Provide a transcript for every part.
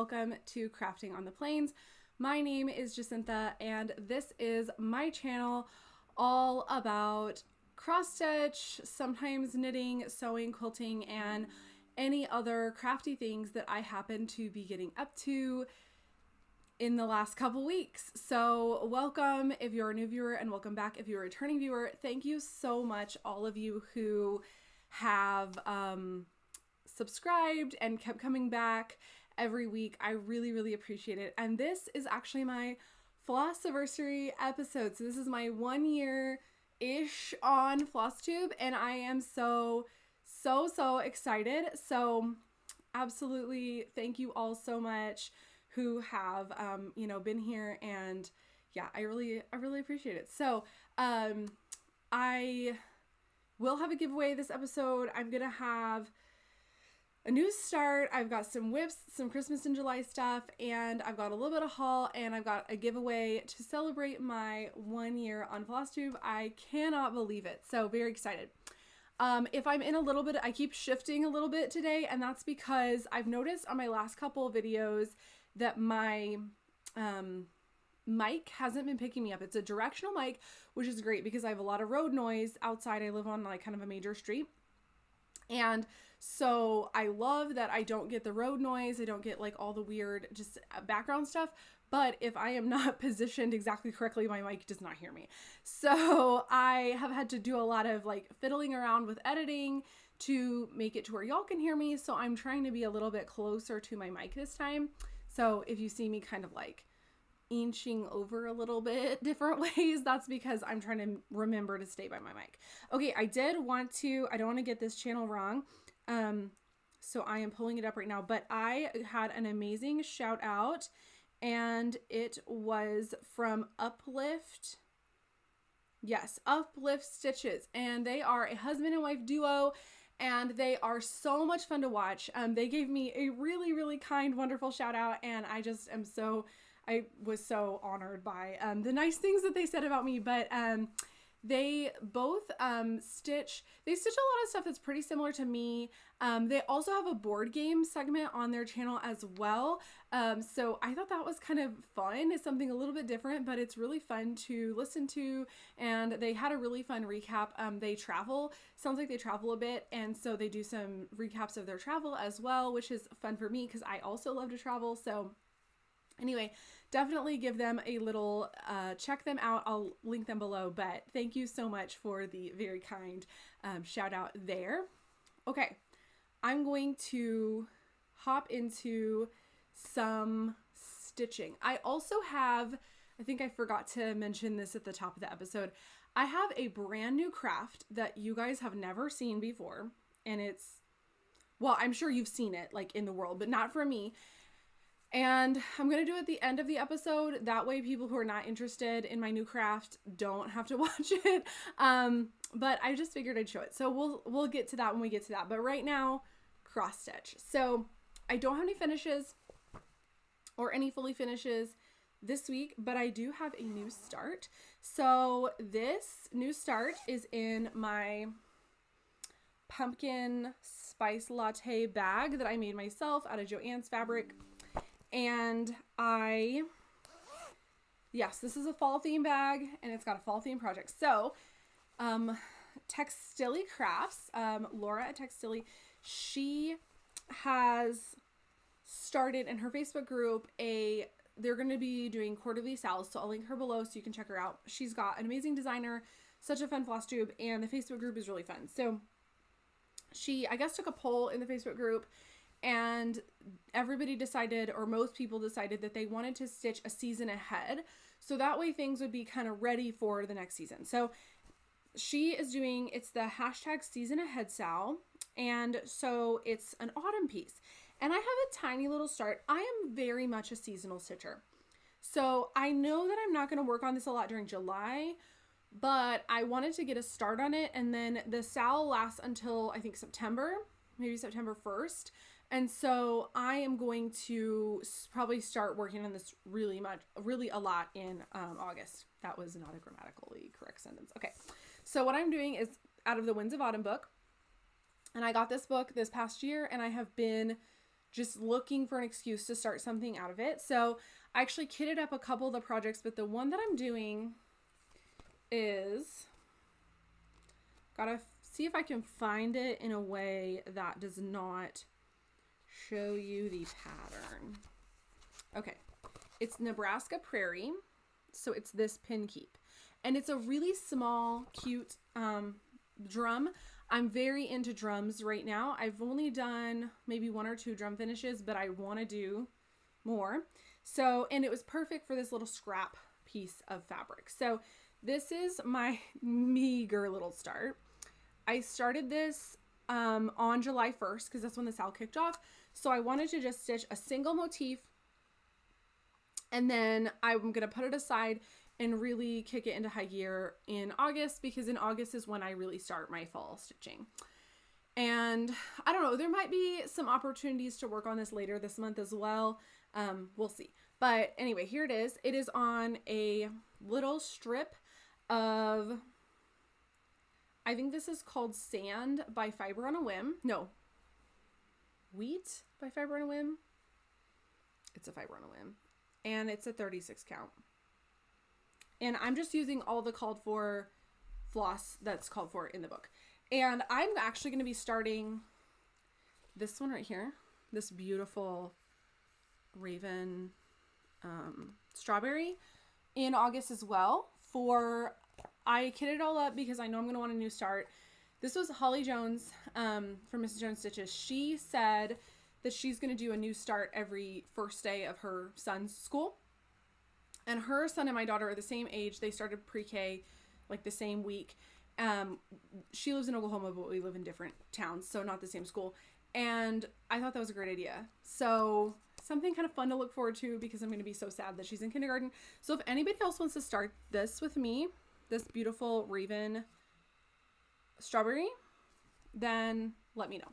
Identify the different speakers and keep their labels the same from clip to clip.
Speaker 1: welcome to Crafting on the Plains. My name is Jacinta, and this is my channel all about cross stitch, sometimes knitting, sewing, quilting, and any other crafty things that I happen to be getting up to in the last couple weeks. So welcome if you're a new viewer, and welcome back if you're a returning viewer. Thank you so much, all of you who have subscribed and kept coming back every week. I really appreciate it. And this is actually my Flossiversary episode. So this is my 1 year-ish on Flosstube, and I am so excited. So absolutely thank you all so much who have been here, and yeah, I really appreciate it. So I will have a giveaway this episode. I'm gonna have a new start. I've got some whips, some Christmas in July stuff, and I've got a little bit of haul, and I've got a giveaway to celebrate my 1 year on Flosstube. I cannot believe it. So very excited. If I'm in a little bit, I keep shifting a little bit today, and that's because I've noticed on my last couple of videos that my mic hasn't been picking me up. It's a directional mic, which is great because I have a lot of road noise outside. I live on like kind of a major street. And so I love that I don't get the road noise. I don't get like all the weird just background stuff. But if I am not positioned exactly correctly, my mic does not hear me. So I have had to do a lot of like fiddling around with editing to make it to where y'all can hear me. So I'm trying to be a little bit closer to my mic this time. So if you see me kind of like inching over a little bit different ways, that's because I'm trying to remember to stay by my mic. Okay, I don't want to get this channel wrong. So I am pulling it up right now, but I had an amazing shout out, and it was from Uplift. Yes, Uplift Stitches, and they are a husband and wife duo, and they are so much fun to watch. They gave me a really kind, wonderful shout out, and I was so honored by the nice things that they said about me. But they both stitch a lot of stuff that's pretty similar to me. They also have a board game segment on their channel as well. So I thought that was kind of fun. It's something a little bit different, but it's really fun to listen to. And they had a really fun recap. Sounds like they travel a bit. And so they do some recaps of their travel as well, which is fun for me because I also love to travel. So anyway, definitely give them a little, check them out. I'll link them below, but thank you so much for the very kind shout out there. Okay, I'm going to hop into some stitching. I also have, I think I forgot to mention this at the top of the episode, I have a brand new craft that you guys have never seen before, and well, I'm sure you've seen it like in the world, but not from me. And I'm going to do it at the end of the episode. That way people who are not interested in my new craft don't have to watch it. But I just figured I'd show it. So we'll get to that when we get to that. But right now, cross stitch. So I don't have any finishes or any fully finishes this week, but I do have a new start. So this new start is in my pumpkin spice latte bag that I made myself out of Joann's fabric. And this is a fall theme bag, and it's got a fall theme project. So, Textili Crafts, Laura at Textili, she has started in her Facebook group they're going to be doing quarterly sales. So I'll link her below so you can check her out. She's got an amazing designer, such a fun floss tube, and the Facebook group is really fun. So she, I guess, took a poll in the Facebook group, and everybody decided, or most people decided, that they wanted to stitch a season ahead. So that way things would be kind of ready for the next season. So she is doing, it's the #season-ahead sale. And so it's an autumn piece. And I have a tiny little start. I am very much a seasonal stitcher. So I know that I'm not going to work on this a lot during July, but I wanted to get a start on it. And then the sale lasts until I think September, maybe September 1st. And so I am going to probably start working on this really a lot in August. That was not a grammatically correct sentence. Okay. So what I'm doing is out of the Winds of Autumn book. And I got this book this past year, and I have been just looking for an excuse to start something out of it. So I actually kitted up a couple of the projects, but the one that I'm doing is, gotta see if I can find it in a way that does not show you the pattern. Okay, it's Nebraska Prairie, so it's this pin keep, and it's a really small, cute drum. I'm very into drums right now. I've only done maybe 1 or 2 drum finishes, but I want to do more. So, and it was perfect for this little scrap piece of fabric. So this is my meager little start. I started this on July 1st because that's when the sale kicked off. So I wanted to just stitch a single motif, and then I'm going to put it aside and really kick it into high gear in August, because in August is when I really start my fall stitching. And I don't know, there might be some opportunities to work on this later this month as well. We'll see. But anyway, here it is. It is on a little strip of, I think this is called Sand by Fiber on a Whim. No, Wheat by Fiber on a Whim. It's a Fiber on a Whim. And it's a 36 count. And I'm just using all the called for floss that's called for in the book. And I'm actually going to be starting this one right here. This beautiful Raven strawberry in August as well. I kitted it all up because I know I'm going to want a new start. This was Holly Jones from Mrs. Jones Stitches. She said that she's going to do a new start every first day of her son's school. And her son and my daughter are the same age. They started pre-K like the same week. She lives in Oklahoma, but we live in different towns, so not the same school. And I thought that was a great idea. So something kind of fun to look forward to, because I'm going to be so sad that she's in kindergarten. So if anybody else wants to start this with me, this beautiful Raven strawberry, then let me know.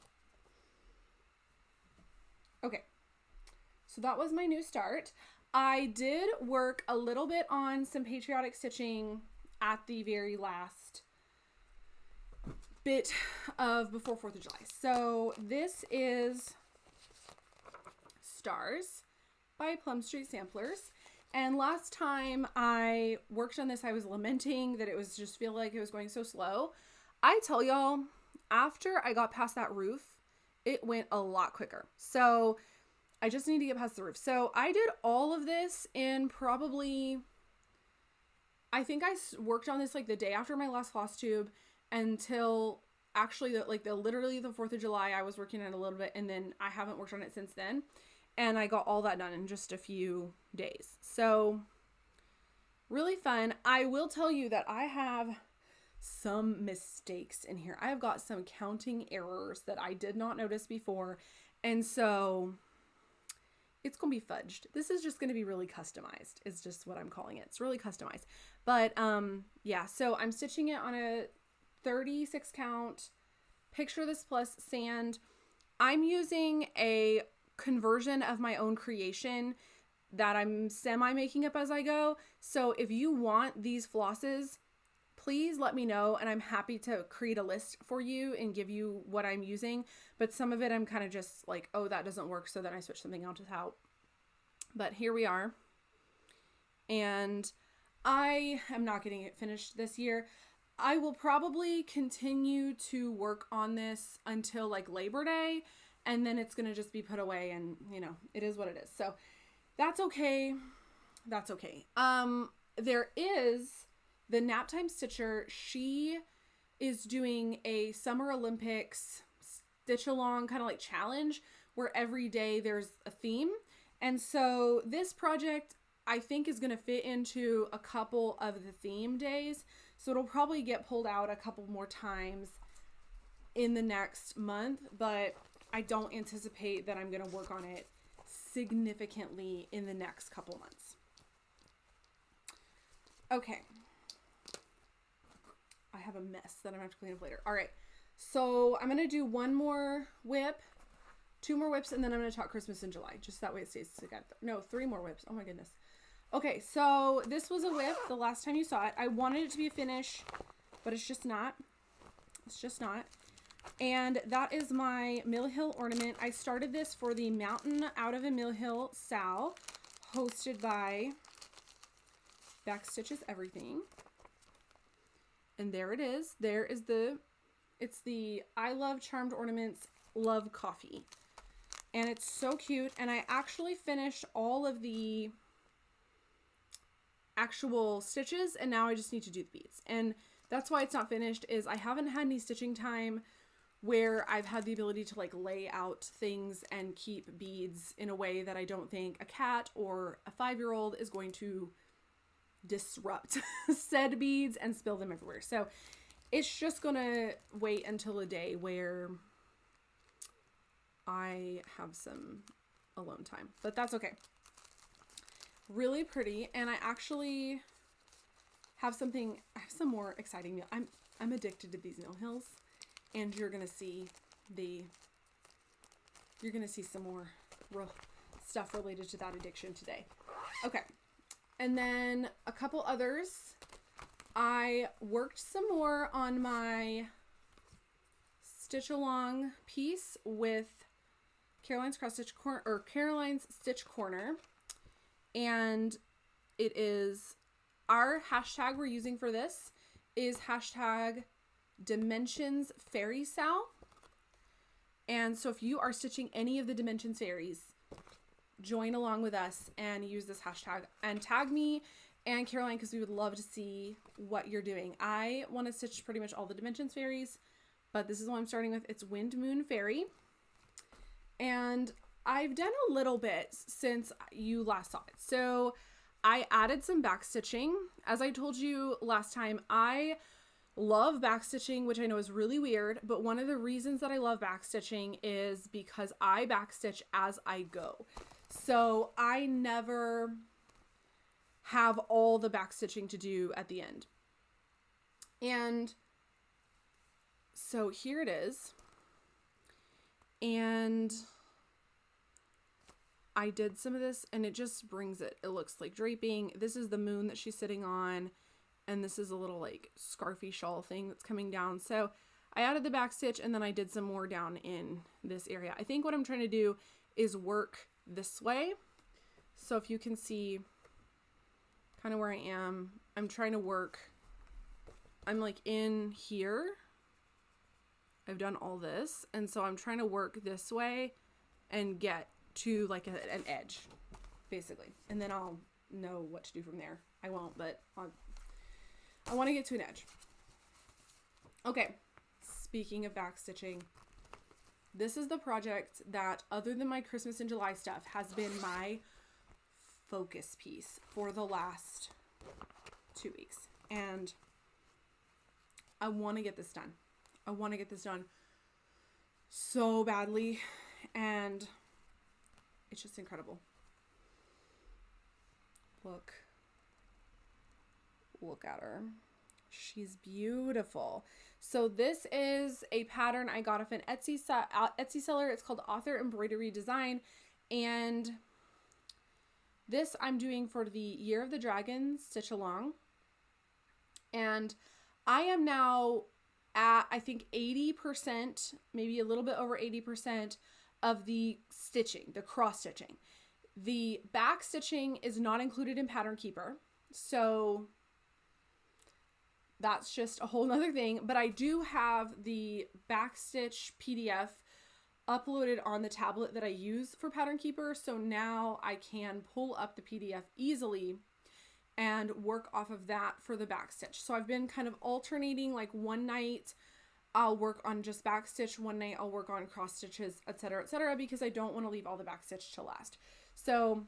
Speaker 1: Okay, so that was my new start. I did work a little bit on some patriotic stitching at the very last bit of before 4th of July. So this is Stars by Plum Street Samplers. And last time I worked on this, I was lamenting that it was just feel like it was going so slow. I tell y'all, after I got past that roof, it went a lot quicker. So I just need to get past the roof. So I did all of this in probably, I think I worked on this like the day after my last Flosstube until actually literally the 4th of July. I was working on it a little bit, and then I haven't worked on it since then. And I got all that done in just a few days. So really fun. I will tell you that I have some mistakes in here. I have got some counting errors that I did not notice before. And so it's going to be fudged. This is just going to be really customized. It's just what I'm calling it. It's really customized. But yeah, so I'm stitching it on a 36 count Picture This Plus sand. I'm using a conversion of my own creation that I'm semi making up as I go. So if you want these flosses, please let me know, and I'm happy to create a list for you and give you what I'm using. But some of it I'm kind of just like, oh, that doesn't work, so then I switch something else out. But here we are. And I am not getting it finished this year. I will probably continue to work on this until like Labor Day, and then it's going to just be put away, and you know, it is what it is. So that's okay. That's okay. There is the Naptime Stitcher. She is doing a Summer Olympics stitch along kind of like challenge where every day there's a theme. And so this project I think is going to fit into a couple of the theme days. So it'll probably get pulled out a couple more times in the next month, but I don't anticipate that I'm going to work on it significantly in the next couple months. Okay. I have a mess that I'm going to have to clean up later. All right. So I'm going to do one more whip, 2 more whips, and then I'm going to talk Christmas in July. Just that way it stays together. No, 3 more whips. Oh my goodness. Okay. So this was a whip the last time you saw it. I wanted it to be a finish, but it's just not. It's just not. And that is my Mill Hill ornament. I started this for the Mountain Out of a Mill Hill Sal, hosted by Backstitches Everything. And there it is. There is it's the I Love Charmed Ornaments Love Coffee. And it's so cute. And I actually finished all of the actual stitches, and now I just need to do the beads. And that's why it's not finished, is I haven't had any stitching time where I've had the ability to like lay out things and keep beads in a way that I don't think a cat or a 5-year-old is going to disrupt said beads and spill them everywhere. So it's just gonna wait until a day where I have some alone time, but that's okay. Really pretty. And I actually have some more exciting. I'm addicted to these Mill Hills, and you're gonna see some more real stuff related to that addiction today. Okay. And then a couple others. I worked some more on my stitch along piece with Caroline's Stitch Corner. And it is our hashtag we're using for this is hashtag Dimensions Fairy Sal. And so if you are stitching any of the Dimensions fairies, join along with us and use this hashtag and tag me and Caroline, because we would love to see what you're doing. I want to stitch pretty much all the Dimensions fairies, but this is what I'm starting with. It's Wind Moon Fairy. And I've done a little bit since you last saw it. So I added some back stitching. As I told you last time, I love back stitching, which I know is really weird, but one of the reasons that I love back stitching is because I back stitch as I go. So I never have all the back stitching to do at the end. And so here it is. And I did some of this and it just brings it. It looks like draping. This is the moon that she's sitting on. And this is a little like scarfy shawl thing that's coming down. So I added the back stitch and then I did some more down in this area. I think what I'm trying to do is work this way. So if you can see kind of where I am, I'm trying to work. I'm like in here. I've done all this. And so I'm trying to work this way and get to like an edge basically. And then I'll know what to do from there. I won't, but I want to get to an edge. Okay. Speaking of back stitching, this is the project that, other than my Christmas in July stuff, has been my focus piece for the last 2 weeks. And I want to get this done. I want to get this done so badly. And it's just incredible. Look at her. She's beautiful. So this is a pattern I got off an Etsy seller. It's called Author Embroidery Design. And this I'm doing for the Year of the Dragon Stitch Along. And I am now at, I think, 80%, maybe a little bit over 80% of the stitching, the cross stitching. The back stitching is not included in Pattern Keeper. So that's just a whole nother thing. But I do have the backstitch PDF uploaded on the tablet that I use for Pattern Keeper. So now I can pull up the PDF easily and work off of that for the backstitch. So I've been kind of alternating, like one night I'll work on just backstitch, one night I'll work on cross stitches, etc., because I don't want to leave all the backstitch to last. So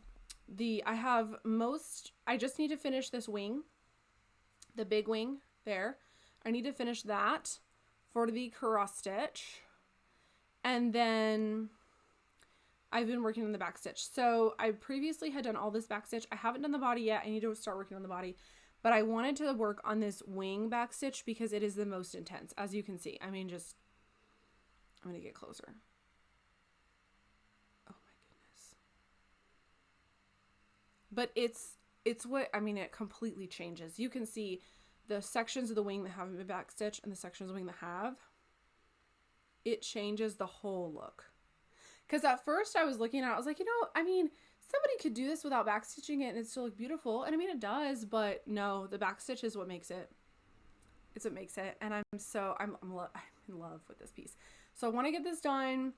Speaker 1: I just need to finish this wing, the big wing there. I need to finish that for the cross stitch. And then I've been working on the back stitch. So I previously had done all this back stitch. I haven't done the body yet. I need to start working on the body, but I wanted to work on this wing back stitch because it is the most intense, as you can see. I mean, I'm going to get closer. Oh my goodness. But it completely changes. You can see the sections of the wing that haven't been back stitched and the sections of the wing that have. it changes the whole look. Because at first I was looking at it, I was like, I mean, somebody could do this without backstitching it and it still look beautiful. And I mean, it does, but no, the backstitch is what makes it. It's what makes it. And I'm in love with this piece. So I want to get this done.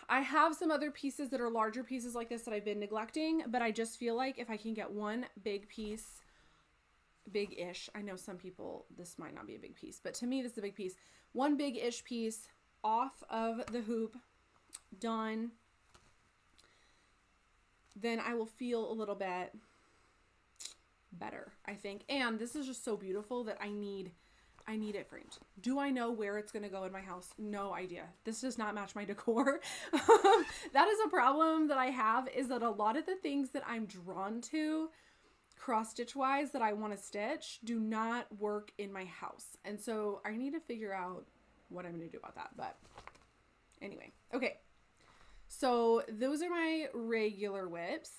Speaker 1: I have some other pieces that are larger pieces like this that I've been neglecting, but I just feel like if I can get one big piece, big-ish, I know some people, this might not be a big piece, but to me, this is a big piece. One big-ish piece off of the hoop, done, then I will feel a little bit better, I think. And this is just so beautiful that I need it framed. Do I know where it's going to go in my house? No idea. This does not match my decor. That is a problem that I have, is that a lot of the things that I'm drawn to cross stitch wise that I want to stitch do not work in my house. And so I need to figure out what I'm going to do about that. But anyway, okay. So those are my regular whips,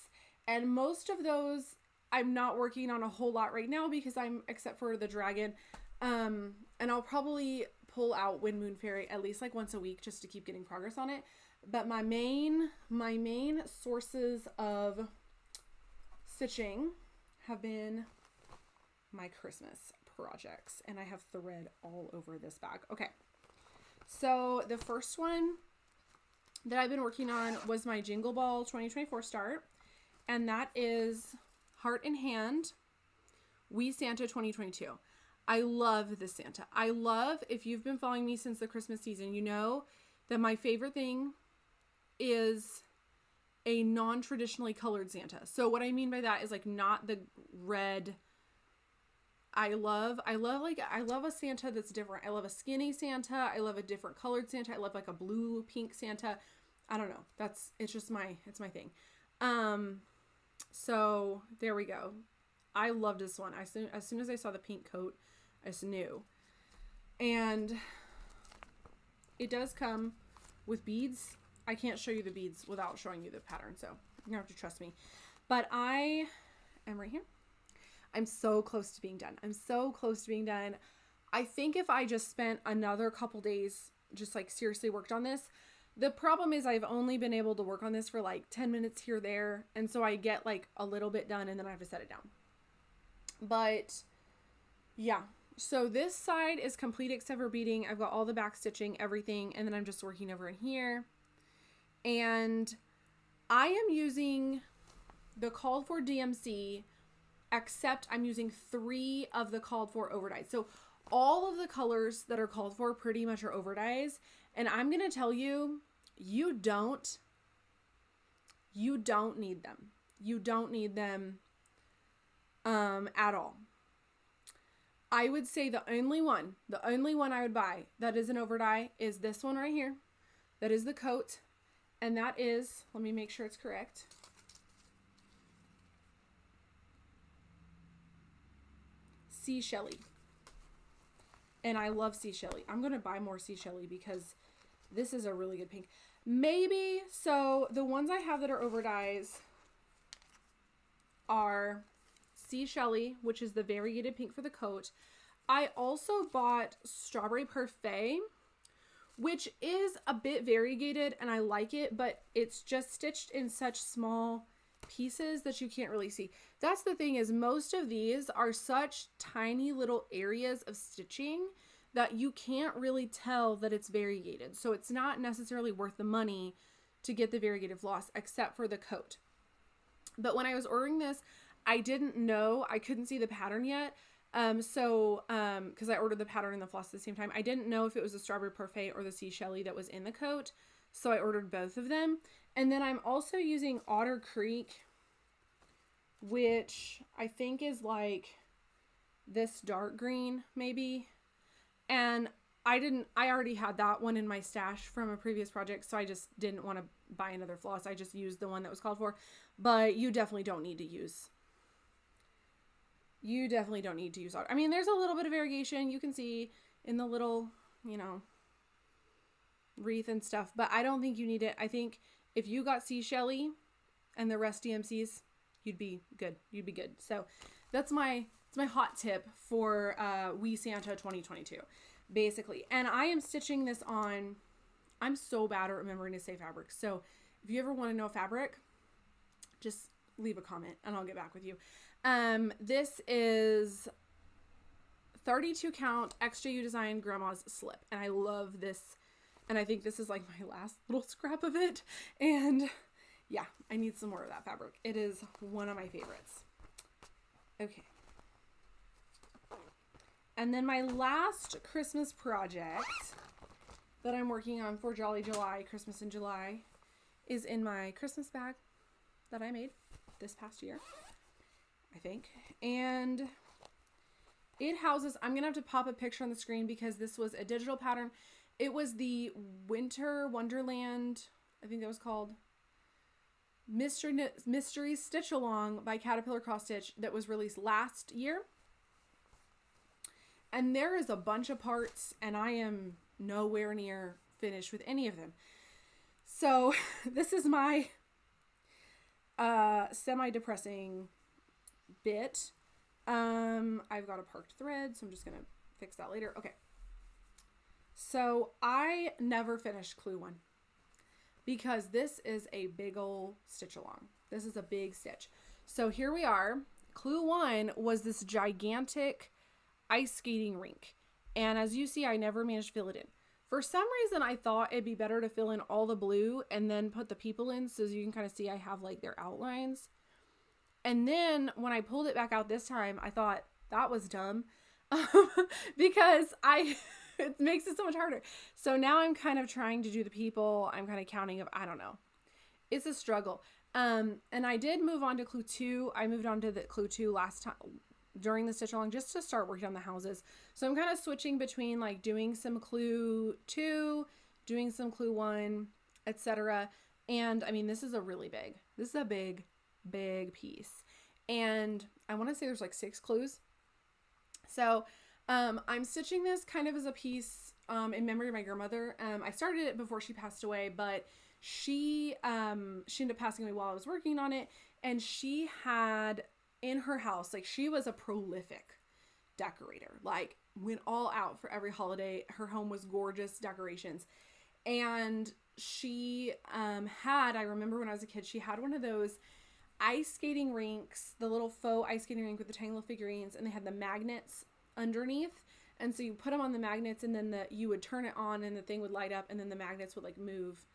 Speaker 1: and most of those I'm not working on a whole lot right now because except for the dragon. And I'll probably pull out Wind Moon Fairy at least like once a week just to keep getting progress on it. But my main sources of stitching have been my Christmas projects, and I have thread all over this bag. Okay. So the first one that I've been working on was my Jingle Ball 2024 start, and that is Heart in Hand, Wee Santa 2022. I love this Santa. I love, if you've been following me since the Christmas season, you know that my favorite thing is a non-traditionally colored Santa. So what I mean by that is like not the red. I love a Santa that's different. I love a skinny Santa. I love a different colored Santa. I love like a blue pink Santa. I don't know. It's my thing. So there we go. I loved this one. As soon as I saw the pink coat, I just knew. And it does come with beads. I can't show you the beads without showing you the pattern, so you're gonna have to trust me. But I am right here. I'm so close to being done. I'm so close to being done. I think if I just spent another couple days just like seriously worked on this, the problem is I've only been able to work on this for like 10 minutes here or there, and so I get like a little bit done and then I have to set it down. But yeah, so this side is complete except for beading. I've got all the back stitching, everything, and then I'm just working over in here. And I am using the called for DMC, except I'm using 3 of the called for overdyes. So all of the colors that are called for pretty much are overdyes. And I'm going to tell you, you don't need them. You don't need them at all. I would say the only one I would buy that is an overdye is this one right here. That is the coat. And that is, let me make sure it's correct. Sea Shelly. And I love Sea Shelly. I'm going to buy more Sea Shelly because this is a really good pink. Maybe, so the ones I have that are overdyes are Sea Shelly, which is the variegated pink for the coat. I also bought Strawberry Parfait, which is a bit variegated and I like it, but it's just stitched in such small pieces that you can't really see. That's the thing, is most of these are such tiny little areas of stitching that you can't really tell that it's variegated. So it's not necessarily worth the money to get the variegated floss except for the coat. But when I was ordering this, I didn't know, I couldn't see the pattern yet. Because I ordered the pattern and the floss at the same time. I didn't know if it was the Strawberry Parfait or the Sea Shelly that was in the coat. So I ordered both of them. And then I'm also using Otter Creek, which I think is like this dark green maybe. And I already had that one in my stash from a previous project, so I just didn't want to buy another floss. I just used the one that was called for. But you definitely don't need to use otter. I mean, there's a little bit of variegation you can see in the little, wreath and stuff, but I don't think you need it. I think if you got Sea Shelly and the rest DMCs, you'd be good. You'd be good. So that's my hot tip for Wee Santa 2022. basically. And I am stitching this on, I'm so bad at remembering to say fabric. So if you ever want to know fabric, just leave a comment and I'll get back with you. This is 32 count XJU Design Grandma's Slip. And I love this. And I think this is like my last little scrap of it. And yeah, I need some more of that fabric. It is one of my favorites. Okay. And then my last Christmas project that I'm working on for Jolly July, Christmas in July, is in my Christmas bag that I made this past year, I think. And it houses, I'm going to have to pop a picture on the screen because this was a digital pattern. It was the Winter Wonderland, I think that was called, Mystery Stitch Along by Caterpillar Cross Stitch that was released last year. And there is a bunch of parts and I am nowhere near finished with any of them. So this is my semi-depressing bit. I've got a parked thread, so I'm just going to fix that later. Okay. So I never finished Clue 1 because this is a big old stitch along. This is a big stitch. So here we are. Clue 1 was this gigantic ice skating rink. And as you see, I never managed to fill it in. For some reason, I thought it'd be better to fill in all the blue and then put the people in so you can kind of see I have like their outlines. And then when I pulled it back out this time, I thought that was dumb because it makes it so much harder. So now I'm kind of trying to do the people. I'm kind of counting of, I don't know. It's a struggle. And I did move on to Clue 2. I moved on to the Clue 2 last time during the stitch along just to start working on the houses. So I'm kind of switching between like doing some Clue 2, doing some Clue 1, etc. And I mean, this is a big piece. And I want to say there's like 6 clues. So I'm stitching this kind of as a piece in memory of my grandmother. I started it before she passed away, but she ended up passing away while I was working on it. And she had in her house, like she was a prolific decorator, like went all out for every holiday. Her home was gorgeous decorations. And she had, I remember when I was a kid, she had one of those ice skating rinks, the little faux ice skating rink with the tiny little figurines, and they had the magnets underneath. And so you put them on the magnets and then you would turn it on and the thing would light up and then the magnets would like move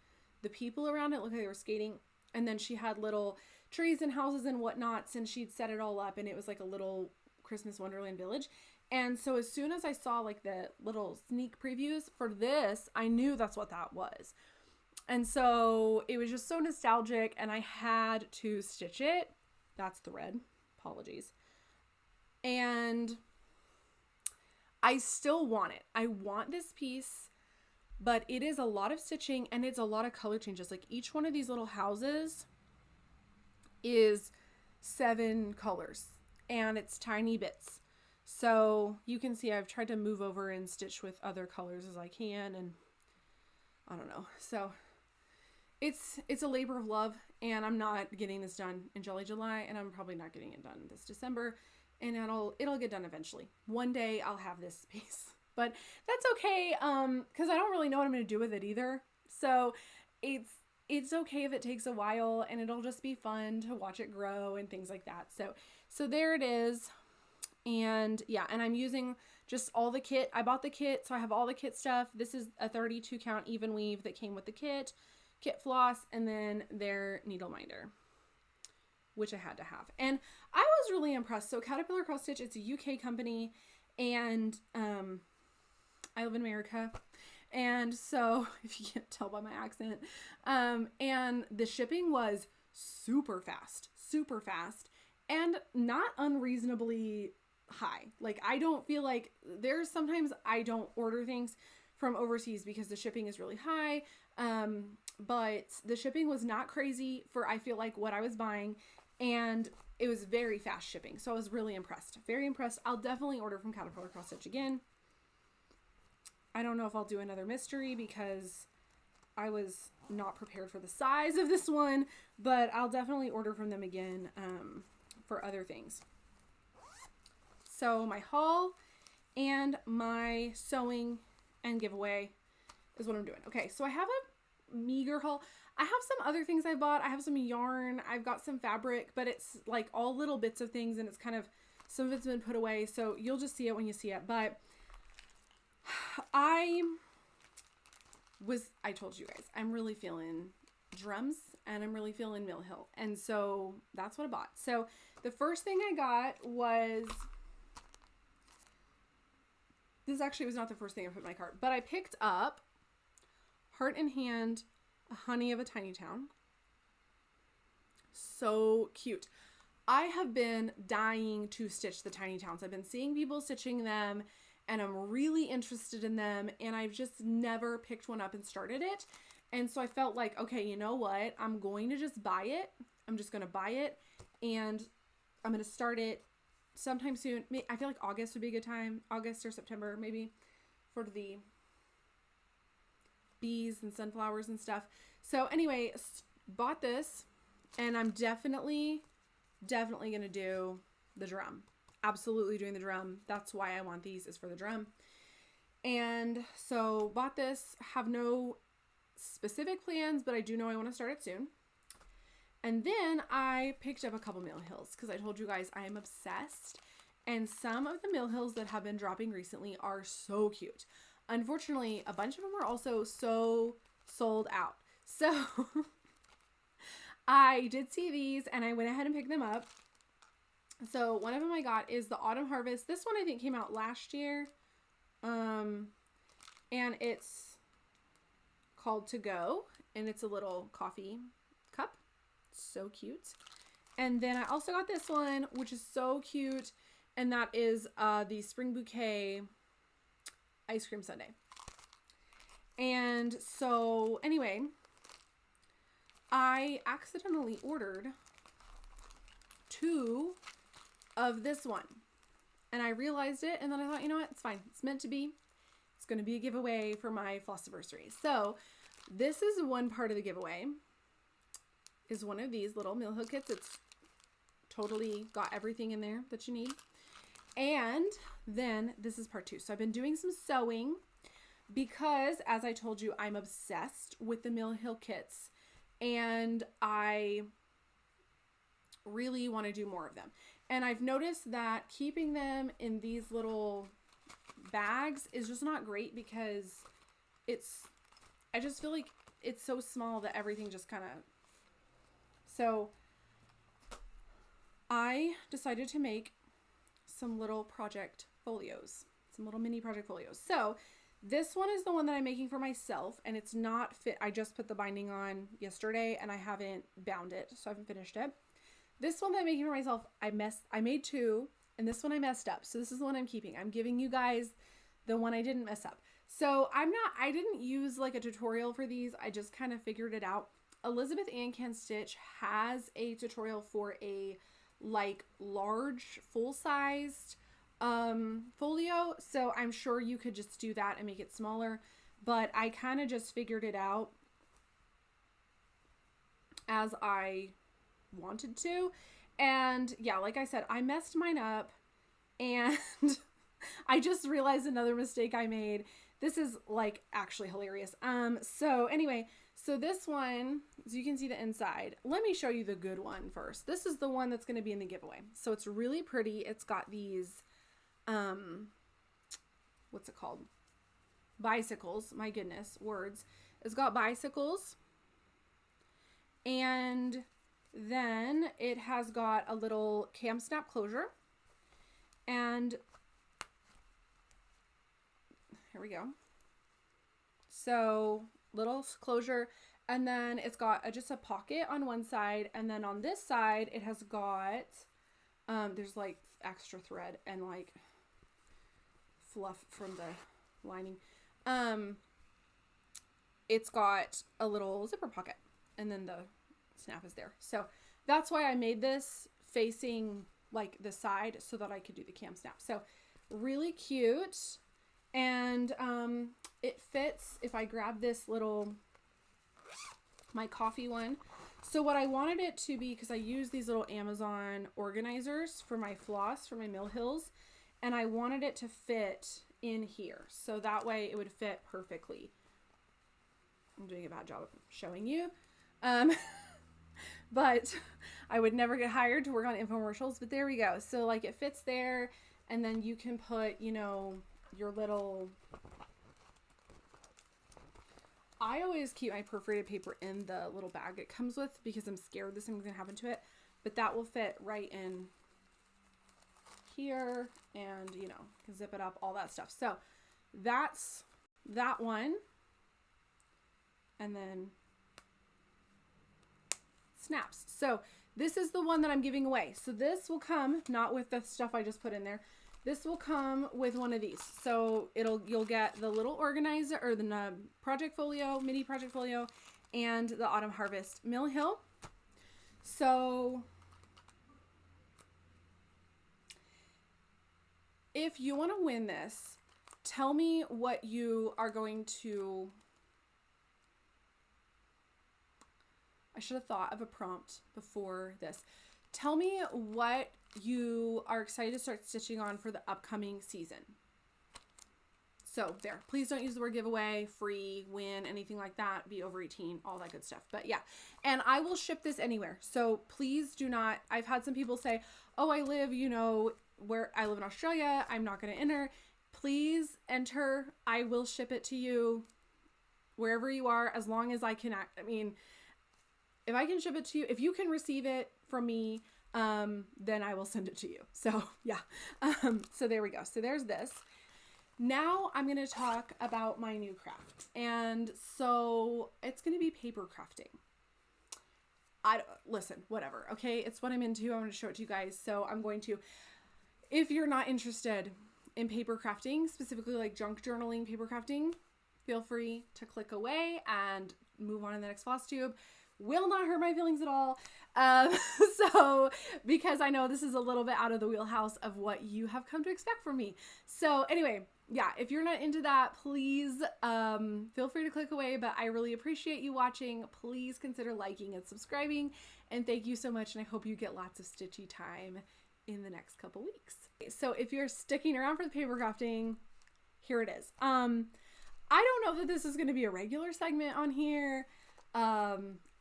Speaker 1: the people around it, look like they were skating. And then she had little trees and houses and whatnots and she'd set it all up and it was like a little Christmas Wonderland village. And so as soon as I saw like the little sneak previews for this, I knew that's what that was. And so it was just so nostalgic and I had to stitch it. That's thread. Apologies. And I still want it. I want this piece, but it is a lot of stitching and it's a lot of color changes. Like each one of these little houses is 7 colors and it's tiny bits. So you can see I've tried to move over and stitch with other colors as I can, and I don't know. So it's a labor of love, and I'm not getting this done in Jolly July, and I'm probably not getting it done this December, and it'll get done eventually. One day I'll have this piece, but that's okay, because I don't really know what I'm going to do with it either. So it's okay if it takes a while, and it'll just be fun to watch it grow and things like that. So there it is. And yeah, and I'm using just all the kit. I bought the kit, so I have all the kit stuff. This is a 32 count even weave that came with the kit floss, and then their needle minder, which I had to have. And I was really impressed. So Caterpillar Cross Stitch, it's a UK company, and I live in America. And so, if you can't tell by my accent, and the shipping was super fast, and not unreasonably high. Like, I don't feel like there's sometimes I don't order things from overseas because the shipping is really high. But the shipping was not crazy for, I feel like, what I was buying, and it was very fast shipping. So I was really impressed, very impressed. I'll definitely order from Caterpillar Cross Stitch again. I don't know if I'll do another mystery because I was not prepared for the size of this one, but I'll definitely order from them again, for other things. So my haul, and my sewing and giveaway is what I'm doing. Okay, so I have a meager haul. I have some other things I bought. I have some yarn. I've got some fabric, but it's like all little bits of things, and it's kind of, some of it's been put away, so you'll just see it when you see it. But I told you guys, I'm really feeling drums and I'm really feeling Mill Hill. And so that's what I bought. So the first thing I got was, this actually was not the first thing I put in my cart, but I picked up Heart in Hand, Honey of a Tiny Town. So cute. I have been dying to stitch the tiny towns. I've been seeing people stitching them and I'm really interested in them, and I've just never picked one up and started it. And so I felt like, okay, you know what? I'm going to just buy it. I'm just going to buy it and I'm going to start it sometime soon. I feel like August would be a good time. August or September, maybe, for the bees and sunflowers and stuff. So anyway, bought this, and I'm definitely going to do the drum. Absolutely doing the drum. That's why I want these, is for the drum. And so bought this, have no specific plans, but I do know I want to start it soon. And then I picked up a couple Mill Hills because I told you guys I am obsessed. And some of the Mill Hills that have been dropping recently are so cute. Unfortunately, a bunch of them are also so sold out. So I did see these and I went ahead and picked them up. So one of them I got is the Autumn Harvest. This one I think came out last year. And it's called To Go, and it's a little coffee cup. So cute. And then I also got this one, which is so cute, and that is the Spring Bouquet ice cream sundae. And so anyway, I accidentally ordered 2 of this one, and I realized it, and then I thought, you know what, it's fine, it's meant to be. It's going to be a giveaway for my Flossiversary. So this is one part of the giveaway, is one of these little Mill Hill kits. It's totally got everything in there that you need. And then this is part 2. So I've been doing some sewing because, as I told you, I'm obsessed with the Mill Hill kits, and I really want to do more of them. And I've noticed that keeping them in these little bags is just not great because I just feel like it's so small that everything just kind of, so I decided to make some little project folios, some little mini project folios. So this one is the one that I'm making for myself, and it's not fit. I just put the binding on yesterday and I haven't bound it, so I haven't finished it. This one that I'm making for myself, I made 2, and this one I messed up. So this is the one I'm keeping. I'm giving you guys the one I didn't mess up. So I didn't use like a tutorial for these. I just kind of figured it out. Elizabeth Ann Can Stitch has a tutorial for a like large full-sized folio. So I'm sure you could just do that and make it smaller. But I kind of just figured it out as I wanted to. And yeah, like I said, I messed mine up, and I just realized another mistake I made. This is like actually hilarious. So anyway, so this one, as you can see the inside, let me show you the good one first. This is the one that's going to be in the giveaway. So it's really pretty. It's got these, what's it called? Bicycles. My goodness, words. It's got bicycles, and then it has got a little cam snap closure, and here we go. So little closure, and then it's got just a pocket on one side, and then on this side it has got there's like extra thread and like fluff from the lining. It's got a little zipper pocket, and then the snap is there. So that's why I made this facing like the side, so that I could do the cam snap. So really cute. And it fits if I grab this little, my coffee one. So what I wanted it to be, because I use these little Amazon organizers for my floss, for my Mill Hills, and I wanted it to fit in here. So that way it would fit perfectly. I'm doing a bad job of showing you. But I would never get hired to work on infomercials, but there we go. So like it fits there, and then you can put, you know, your little, I always keep my perforated paper in the little bag it comes with because I'm scared this thing's gonna happen to it, but that will fit right in here, and you know, can zip it up, all that stuff. So that's that one. And then snaps. So this is the one that I'm giving away. So this will come not with the stuff I just put in there. This will come with one of these. So you'll get the little organizer, or the project folio, mini project folio, and the autumn harvest Mill Hill. So if you want to win this, tell me what you are going to, I should have thought of a prompt before this. Tell me what you are excited to start stitching on for the upcoming season. So there, please don't use the word giveaway, free, win, anything like that, be over 18, all that good stuff. But yeah, and I will ship this anywhere. So please do not, I've had some people say, oh, I live, you know, where I live in Australia, I'm not going to enter. Please enter. I will ship it to you wherever you are, as long as I can, I mean, if I can ship it to you, if you can receive it from me, then I will send it to you. So yeah. So there we go. So there's this. Now I'm going to talk about my new craft. And so it's going to be paper crafting. Listen, whatever. Okay. It's what I'm into. I'm going to show it to you guys. So I'm going to, if you're not interested in paper crafting, specifically like junk journaling paper crafting, feel free to click away and move on to the next Flosstube. Will not hurt my feelings at all. So, because I know this is a little bit out of the wheelhouse of what you have come to expect from me. So anyway, yeah, if you're not into that, please feel free to click away, but I really appreciate you watching. Please consider liking and subscribing, and thank you so much, and I hope you get lots of stitchy time in the next couple weeks. So if you're sticking around for the paper crafting, here it is. I don't know that this is going to be a regular segment on here.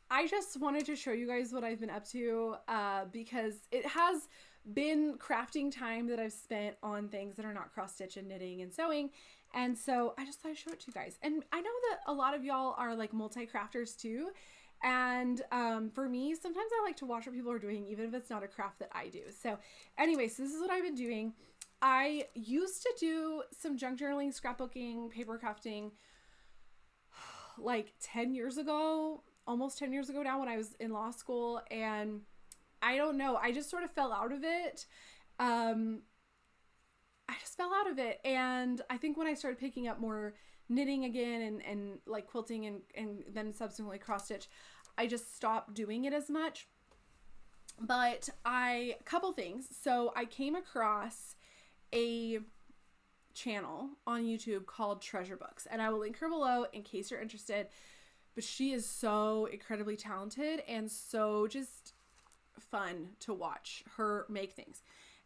Speaker 1: I just wanted to show you guys what I've been up to, because it has been crafting time that I've spent on things that are not cross stitch and knitting and sewing. And so I just thought I'd show it to you guys. And I know that a lot of y'all are like multi-crafters too. And for me, sometimes I like to watch what people are doing, even if it's not a craft that I do. So anyway, so this is what I've been doing. I used to do some junk journaling, scrapbooking, paper crafting like 10 years ago, almost 10 years ago now, when I was in law school. And I don't know, I just sort of fell out of it. I just fell out of it. And I think when I started picking up more knitting again and like quilting and then subsequently cross stitch, I just stopped doing it as much. But a couple things. So I came across a channel on YouTube called Treasure Books, and I will link her below in case you're interested. But she is so incredibly talented and so just fun to watch her make things.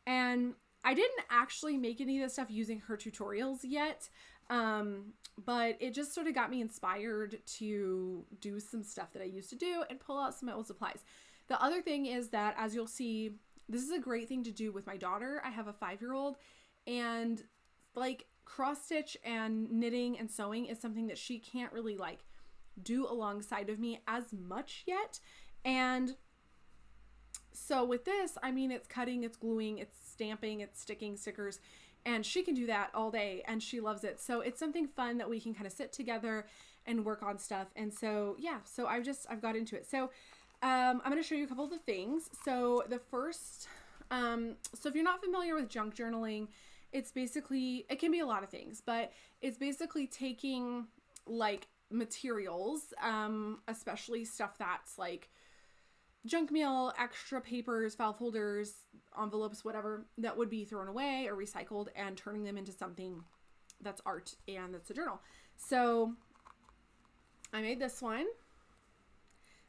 Speaker 1: And I didn't actually make any of this stuff using her tutorials yet, but it just sort of got me inspired to do some stuff that I used to do and pull out some old supplies. The other thing is that, as you'll see, this is a great thing to do with my daughter. I have a 5-year-old, and like cross stitch and knitting and sewing is something that she can't really like do alongside of me as much yet. And so with this, I mean, it's cutting, it's gluing, it's stamping, it's sticking stickers, and she can do that all day and she loves it. So it's something fun that we can kind of sit together and work on stuff. And so yeah, so I've got into it. So I'm going to show you a couple of the things. So the first, so if you're not familiar with junk journaling, it's basically, it can be a lot of things, but it's basically taking like materials, especially stuff that's like junk mail, extra papers, file folders, envelopes, whatever that would be thrown away or recycled, and turning them into something that's art and that's a journal. So I made this one,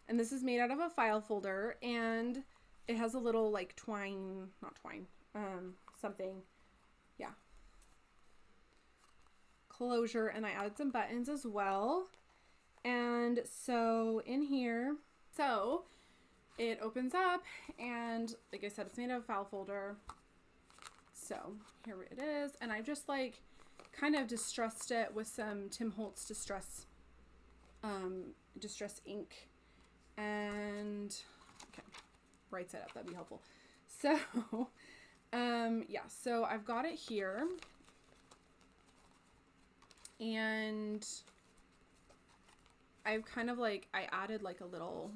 Speaker 1: and this is made out of a file folder, and it has a little like something. closure, and I added some buttons as well. And so in here, so it opens up, and like I said, it's made out of a file folder. So here it is, and I've just like kind of distressed it with some Tim Holtz distress ink, and okay, right side up, that'd be helpful. So yeah, so I've got it here, and I've kind of like, I added like a little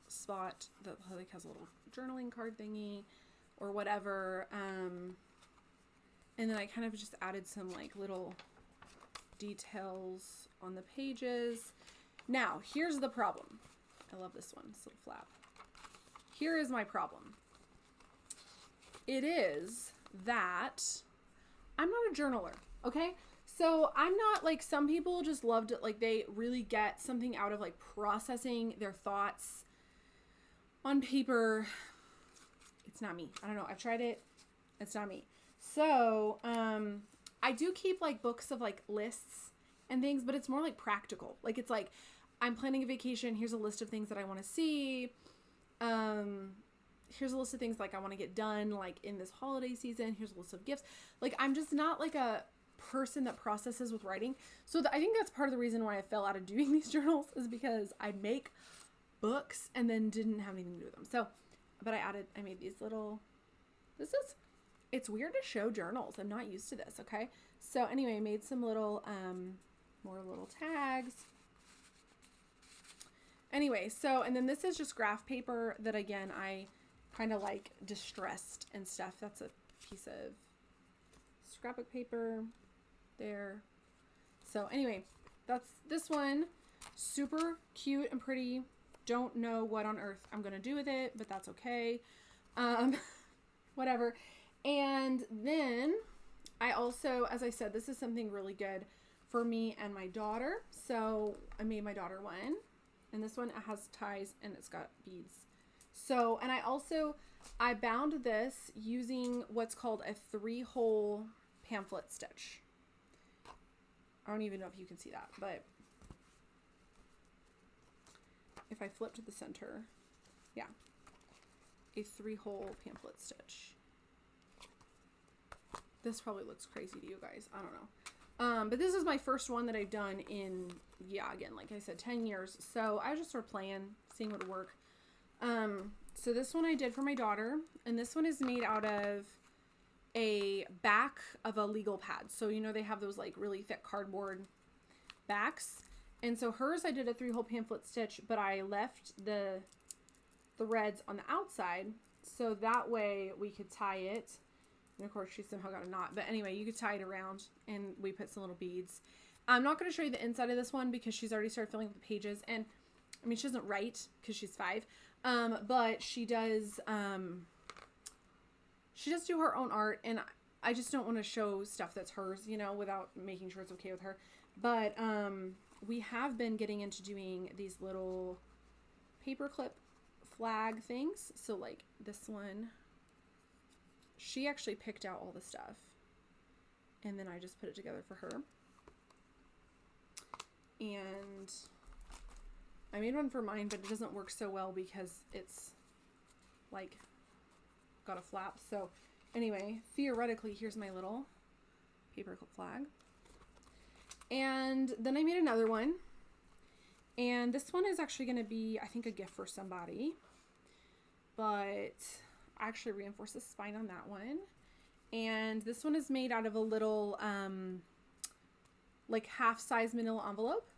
Speaker 1: spot that like has a little journaling card thingy or whatever, and then I kind of just added some like little details on the pages. Now here's the problem. I love this one, this little flap. Here is my problem. It is that I'm not a journaler, okay? So I'm not like some people just loved it, like they really get something out of like processing their thoughts on paper. It's not me. I don't know. I've tried it. It's not me. So I do keep like books of like lists and things, but it's more like practical. Like it's like I'm planning a vacation. Here's a list of things that I want to see. Here's a list of things like I want to get done like in this holiday season. Here's a list of gifts. Like I'm just not like a person that processes with writing. So I think that's part of the reason why I fell out of doing these journals, is because I make books and then didn't have anything to do with them. So, but I made these little, it's weird to show journals. I'm not used to this. Okay. So anyway, I made some little, more little tags. Anyway, so, and then this is just graph paper that again, I kind of like distressed and stuff. That's a piece of scrapbook paper there. So anyway, that's this one. Super cute and pretty. Don't know what on earth I'm going to do with it, but that's okay. Whatever. And then I also, as I said, this is something really good for me and my daughter. So I made my daughter one, and this one has ties and it's got beads. So, and I bound this using what's called a 3-hole pamphlet stitch. I don't even know if you can see that, but if I flip to the center, yeah, a 3-hole pamphlet stitch. This probably looks crazy to you guys. I don't know. But this is my first one that I've done in, yeah, again, like I said, 10 years. So I just started playing, seeing what would work. So this one I did for my daughter, and this one is made out of a back of a legal pad. So, you know, they have those like really thick cardboard backs. And so hers, I did a 3-hole pamphlet stitch, but I left the threads on the outside. So that way we could tie it. And of course she somehow got a knot, but anyway, you could tie it around, and we put some little beads. I'm not going to show you the inside of this one because she's already started filling up the pages. And I mean, she doesn't write because she's 5. But she does do her own art, and I just don't want to show stuff that's hers, you know, without making sure it's okay with her. But we have been getting into doing these little paperclip flag things. So like this one, she actually picked out all the stuff, and then I just put it together for her. And I made one for mine, but it doesn't work so well because it's like got a flap. So anyway, theoretically, here's my little paperclip flag. And then I made another one, and this one is actually going to be, I think, a gift for somebody, but I actually reinforced the spine on that one. And this one is made out of a little like half-size manila envelope.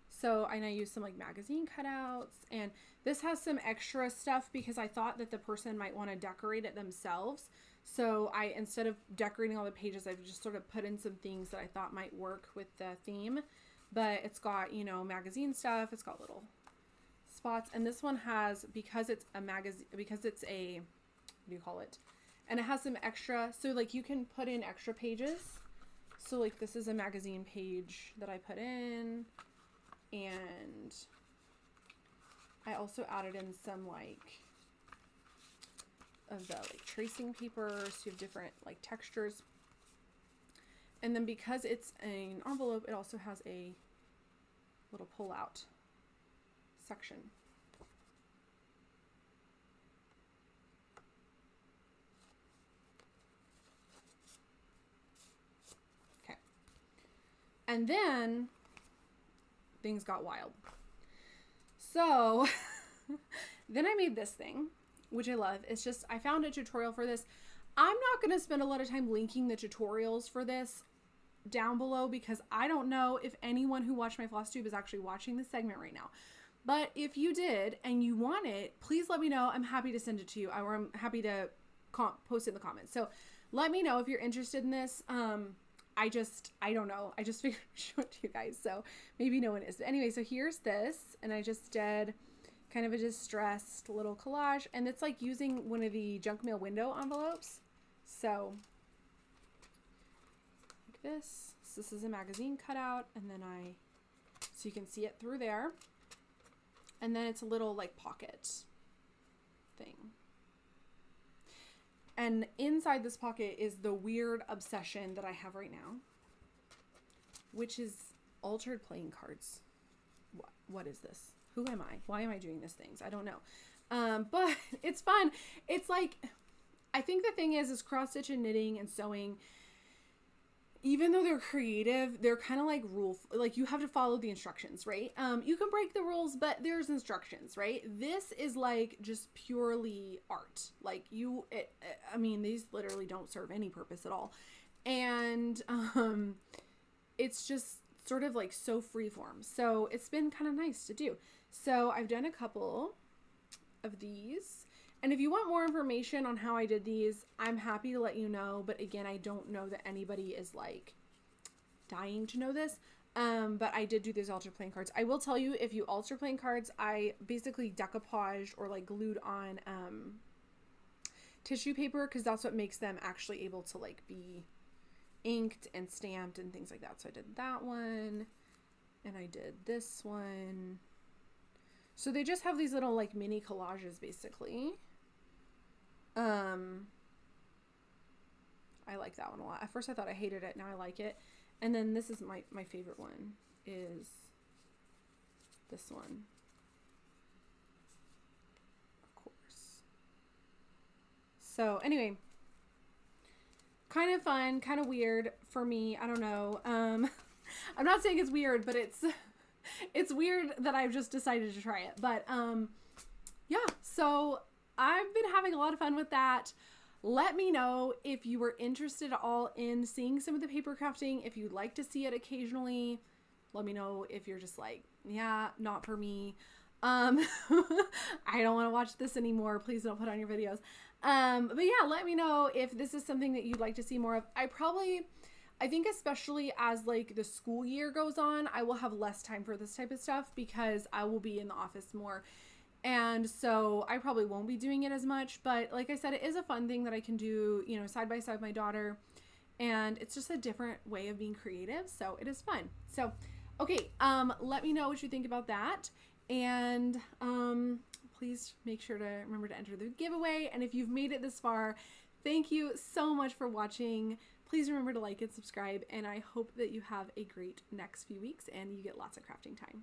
Speaker 1: So I used some like magazine cutouts, and this has some extra stuff because I thought that the person might want to decorate it themselves. So instead of decorating all the pages, I've just sort of put in some things that I thought might work with the theme. But it's got, you know, magazine stuff. It's got little spots. And this one has, because it's a magazine, because it's a, what do you call it? And it has some extra, so like you can put in extra pages. So like this is a magazine page that I put in. And I also added in some like of the like tracing paper, so you have different like textures. And then because it's an envelope, it also has a little pull out section. Okay. And then things got wild. So then I made this thing, which I love. It's just, I found a tutorial for this. I'm not going to spend a lot of time linking the tutorials for this down below because I don't know if anyone who watched my Flosstube is actually watching this segment right now. But if you did and you want it, please let me know. I'm happy to send it to you, or I'm happy to post it in the comments. So let me know if you're interested in this. I don't know. I just figured I'd show it to you guys. So maybe no one is. But anyway, so here's this. And I just did kind of a distressed little collage. And it's like using one of the junk mail window envelopes. So like this. So this is a magazine cutout. And then so you can see it through there. And then it's a little like pocket thing. And inside this pocket is the weird obsession that I have right now, which is altered playing cards. What is this? Who am I? Why am I doing these things? I don't know. But it's fun. It's like, I think the thing is cross stitch and knitting and sewing, even though they're creative, they're kind of like like you have to follow the instructions, right? You can break the rules, but there's instructions, right? This is like just purely art. Like I mean, these literally don't serve any purpose at all. And it's just sort of like so freeform. So it's been kind of nice to do. So I've done a couple of these. And if you want more information on how I did these, I'm happy to let you know. But again, I don't know that anybody is like dying to know this. But I did do these altered playing cards. I will tell you, if you alter playing cards, I basically decoupaged or like glued on tissue paper, because that's what makes them actually able to like be inked and stamped and things like that. So I did that one and I did this one. So they just have these little like mini collages basically. I like that one a lot. At first I thought I hated it. Now I like it. And then this is my favorite one is this one. Of course. So anyway, kind of fun, kind of weird for me. I don't know. I'm not saying it's weird, but it's weird that I've just decided to try it. But yeah, so I've been having a lot of fun with that. Let me know if you were interested at all in seeing some of the paper crafting. If you'd like to see it occasionally, let me know if you're just like, yeah, not for me. I don't want to watch this anymore. Please don't put on your videos. But yeah, let me know if this is something that you'd like to see more of. I think especially as like the school year goes on, I will have less time for this type of stuff because I will be in the office more. And so I probably won't be doing it as much, but like I said, it is a fun thing that I can do, you know, side by side with my daughter, and it's just a different way of being creative. So it is fun. So, okay. Let me know what you think about that. And, please make sure to remember to enter the giveaway. And if you've made it this far, thank you so much for watching. Please remember to like and subscribe. And I hope that you have a great next few weeks and you get lots of crafting time.